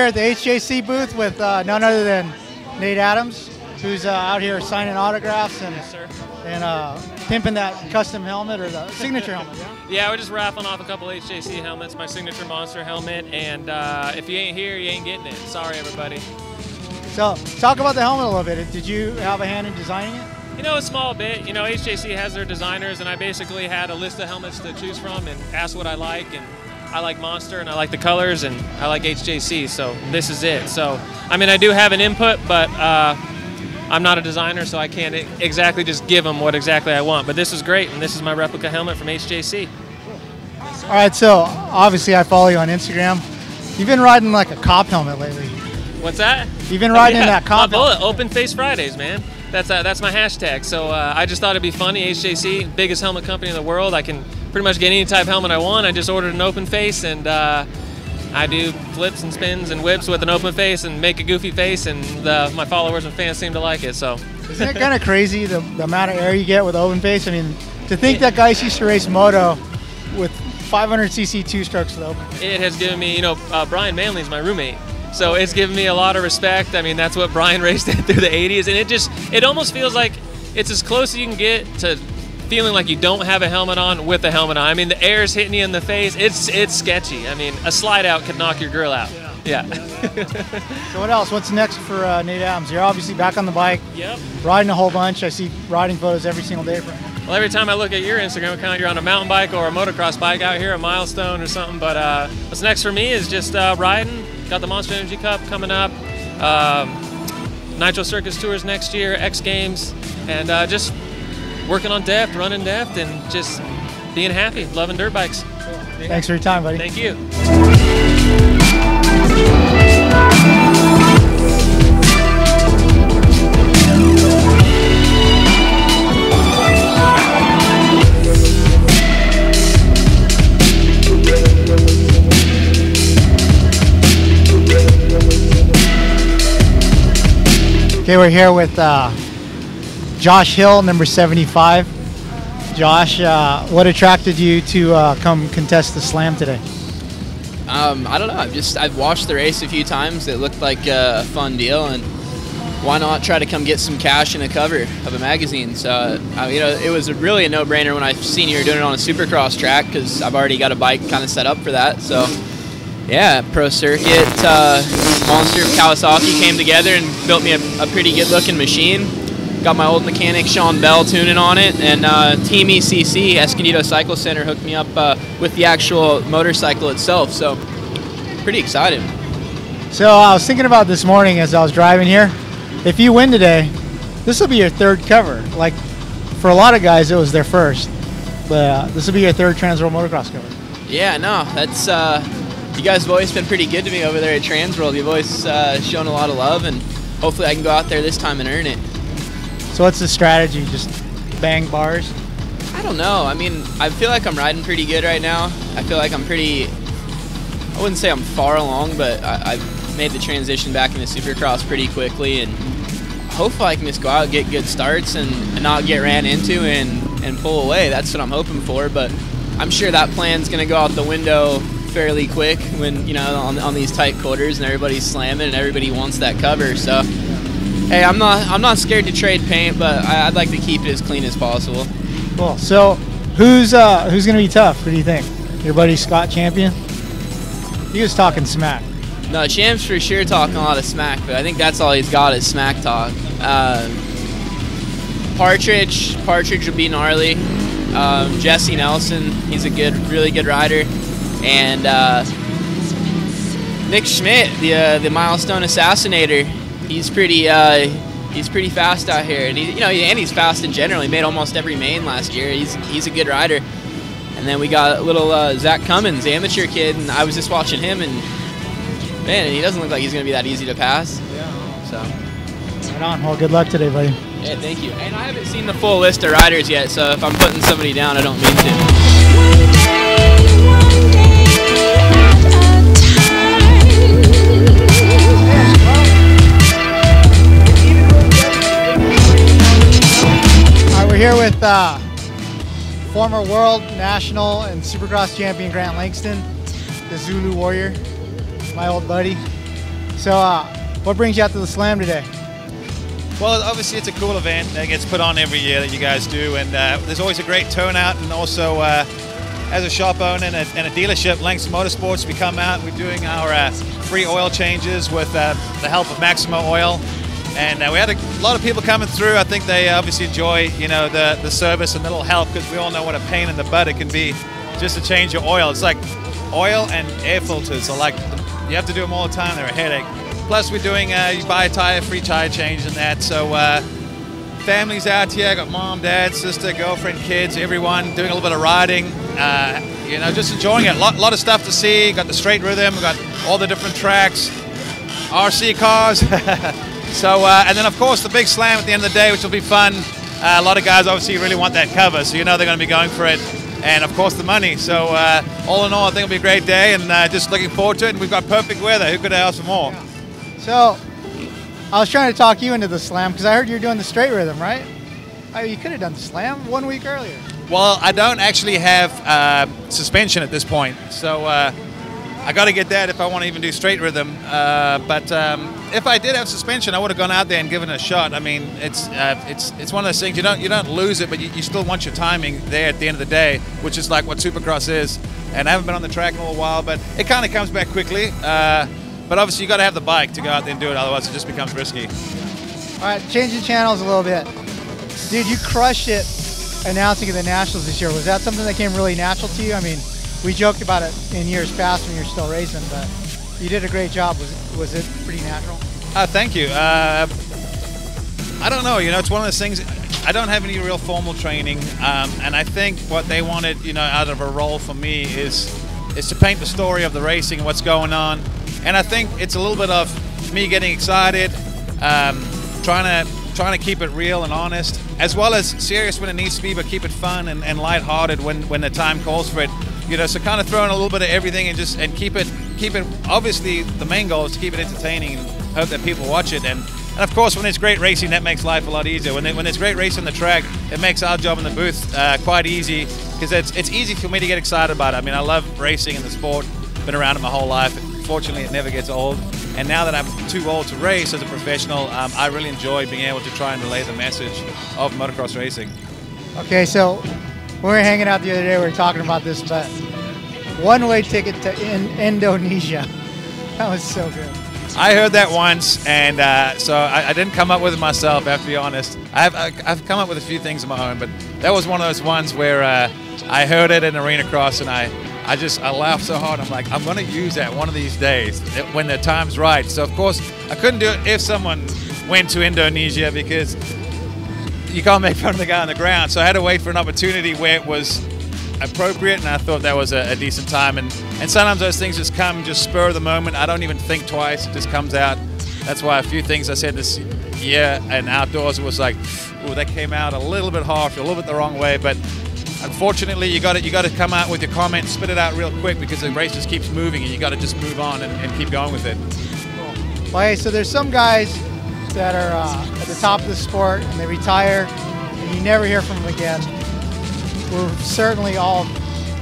at the HJC booth with none other than Nate Adams, who's out here signing autographs and, pimping that custom helmet or the signature helmet. Yeah, we're just raffling off a couple HJC helmets, my signature Monster helmet, and if you ain't here, you ain't getting it. Sorry, everybody. So, talk about the helmet a little bit. Did you have a hand in designing it? You know, a small bit. You know, HJC has their designers, and I basically had a list of helmets to choose from and asked what I like, and I like Monster, and I like the colors, and I like HJC, so this is it. So, I mean, I do have an input, but I'm not a designer, so I can't exactly just give them what exactly I want. But this is great, and this is my replica helmet from HJC. All right, so obviously I follow you on Instagram. You've been riding like a cop helmet lately. What's that? You've been riding in that cop helmet. Open Face Fridays, man. That's my hashtag. So I just thought it'd be funny. HJC, biggest helmet company in the world. I can pretty much get any type of helmet I want. I just ordered an open face, and I do flips and spins and whips with an open face and make a goofy face, and my followers and fans seem to like it. So, isn't it kind of crazy the amount of air you get with open face? I mean, to think that guys used to race moto with 500cc two-strokes with open face. It has given me, you know, Brian Manley's my roommate, so it's given me a lot of respect. I mean, that's what Brian raced at through the 80s, and it almost feels like it's as close as you can get to feeling like you don't have a helmet on with a helmet on. I mean, the air is hitting you in the face. It's sketchy. I mean, a slide out could knock your grill out. Yeah. So what else? What's next for Nate Adams? You're obviously back on the bike. Yep. Riding a whole bunch. I see riding photos every single day from you. Well, every time I look at your Instagram account, you're on a mountain bike or a motocross bike out here, a Milestone or something. But what's next for me is just riding. Got the Monster Energy Cup coming up. Nitro Circus Tours next year, X Games, and just working on depth, running depth, and just being happy, loving dirt bikes. Thanks for your time, buddy. Thank you. Okay, we're here with Josh Hill, number 75. Josh, what attracted you to come contest the Slam today? I don't know. I've watched the race a few times. It looked like a fun deal, and why not try to come get some cash and a cover of a magazine? So, you know, it was really a no-brainer when I seen you were doing it on a Supercross track, because I've already got a bike kind of set up for that. So, yeah, Pro Circuit, Monster of Kawasaki came together and built me a pretty good-looking machine. Got my old mechanic Sean Bell tuning on it, and Team ECC, Escondido Cycle Center, hooked me up with the actual motorcycle itself, so pretty excited. So I was thinking about this morning as I was driving here. If you win today, this will be your third cover. Like, for a lot of guys, it was their first, but this will be your third TransWorld Motocross cover. Yeah, no, that's you guys have always been pretty good to me over there at TransWorld. You've always shown a lot of love, and hopefully I can go out there this time and earn it. So what's the strategy? Just bang bars? I don't know. I mean, I feel like I'm riding pretty good right now. I feel like I'm pretty, I wouldn't say I'm far along, but I've made the transition back into Supercross pretty quickly, and hopefully I can just go out and get good starts and not get ran into and pull away. That's what I'm hoping for, but I'm sure that plan's going to go out the window fairly quick when, you know, on these tight quarters and everybody's slamming and everybody wants that cover. So, hey, I'm not scared to trade paint, but I'd like to keep it as clean as possible. Cool. So, who's going to be tough? What do you think? Your buddy Scott Champion? He was talking smack. No, Champ's for sure talking a lot of smack, but I think that's all he's got is smack talk. Partridge would be gnarly. Jesse Nelson, he's a really good rider, and Nick Schmidt, the Milestone Assassinator. He's pretty fast out here, and he's fast in general. He made almost every main last year. He's a good rider. And then we got little Zach Cummins, amateur kid, and I was just watching him, and man, he doesn't look like he's gonna be that easy to pass. Yeah. So. Right on. Well, good luck today, buddy. Yeah, thank you. And I haven't seen the full list of riders yet, so if I'm putting somebody down, I don't mean to. We're here with former world, national, and Supercross champion Grant Langston, the Zulu Warrior, my old buddy. So, what brings you out to the Slam today? Well, obviously it's a cool event that gets put on every year that you guys do, and there's always a great turnout. And also, as a shop owner and a dealership, Langston Motorsports, we come out. We're doing our free oil changes with the help of Maximo Oil, and we had a lot of people coming through. I think they obviously enjoy, you know, the service and the little help, because we all know what a pain in the butt it can be just to change your oil. It's like oil and air filters. So like you have to do them all the time. They're a headache. Plus we're doing you buy a tire, free tire change and that. So families out here. I got mom, dad, sister, girlfriend, kids, everyone doing a little bit of riding. You know, just enjoying it. Lot of stuff to see. Got the straight rhythm. Got all the different tracks, RC cars. So and then of course the big slam at the end of the day, which will be fun. A lot of guys obviously really want that cover, so you know they're going to be going for it. And of course the money. So all in all, I think it'll be a great day, and just looking forward to it. And we've got perfect weather. Who could ask for more? Yeah. So I was trying to talk you into the Slam because I heard you're doing the straight rhythm, right? Oh, you could have done the Slam 1 week earlier. Well, I don't actually have suspension at this point, so I got to get that if I want to even do straight rhythm. But if I did have suspension, I would have gone out there and given it a shot. I mean, it's one of those things, you don't lose it, but you still want your timing there at the end of the day, which is like what Supercross is. And I haven't been on the track in a little while, but it kind of comes back quickly. But obviously you got to have the bike to go out there and do it, otherwise it just becomes risky. All right, changing channels a little bit. Dude, you crushed it announcing at the Nationals this year. Was that something that came really natural to you? I mean, we joked about it in years past when you were still racing, but you did a great job. Was it pretty natural? Thank you. I don't know, you know, it's one of those things, I don't have any real formal training, and I think what they wanted, you know, out of a role for me is to paint the story of the racing and what's going on. And I think it's a little bit of me getting excited, trying to keep it real and honest, as well as serious when it needs to be, but keep it fun and lighthearted when the time calls for it. You know, so kind of throwing a little bit of everything and keep it. Obviously, the main goal is to keep it entertaining and hope that people watch it. And of course, when it's great racing, that makes life a lot easier. When it's great racing on the track, it makes our job in the booth quite easy, because it's easy for me to get excited about it. I mean, I love racing and the sport. Been around it my whole life. Fortunately, it never gets old. And now that I'm too old to race as a professional, I really enjoy being able to try and relay the message of motocross racing. Okay, so when we were hanging out the other day, we were talking about this, but one-way ticket to Indonesia. That was so good. I heard that once, and so I didn't come up with it myself, I have to be honest. I've come up with a few things of my own, but that was one of those ones where I heard it in Arena Cross, and I laughed so hard. I'm like, I'm going to use that one of these days when the time's right. So of course I couldn't do it if someone went to Indonesia, because you can't make fun of the guy on the ground. So I had to wait for an opportunity where it was appropriate, and I thought that was a decent time. And sometimes those things just come, just spur of the moment. I don't even think twice, it just comes out. That's why a few things I said this year and outdoors, it was like, oh, that came out a little bit harsh, a little bit the wrong way. But unfortunately, you got to come out with your comments, spit it out real quick, because the race just keeps moving, and you got to just move on and keep going with it. Cool. Well, hey, so there's some guys that are at the top of the sport, and they retire, and you never hear from them again. We're certainly all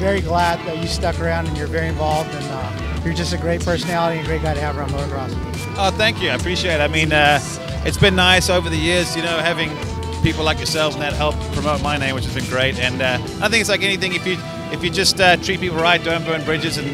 very glad that you stuck around and you're very involved, and you're just a great personality and a great guy to have around motocross. Oh, thank you. I appreciate it. I mean, it's been nice over the years, you know, having people like yourselves and that help promote my name, which has been great. And I think it's like anything, if you just treat people right, don't burn bridges, and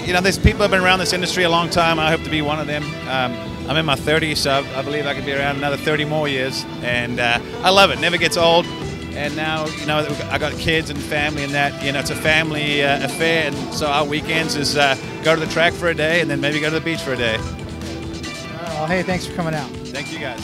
you know, there's people who have been around this industry a long time. I hope to be one of them. I'm in my 30s, so I believe I could be around another 30 more years, and I love it. Never gets old. And now, you know, I got kids and family, and that, you know, it's a family affair, and so our weekends is go to the track for a day and then maybe go to the beach for a day. Well, hey, thanks for coming out. Thank you, guys.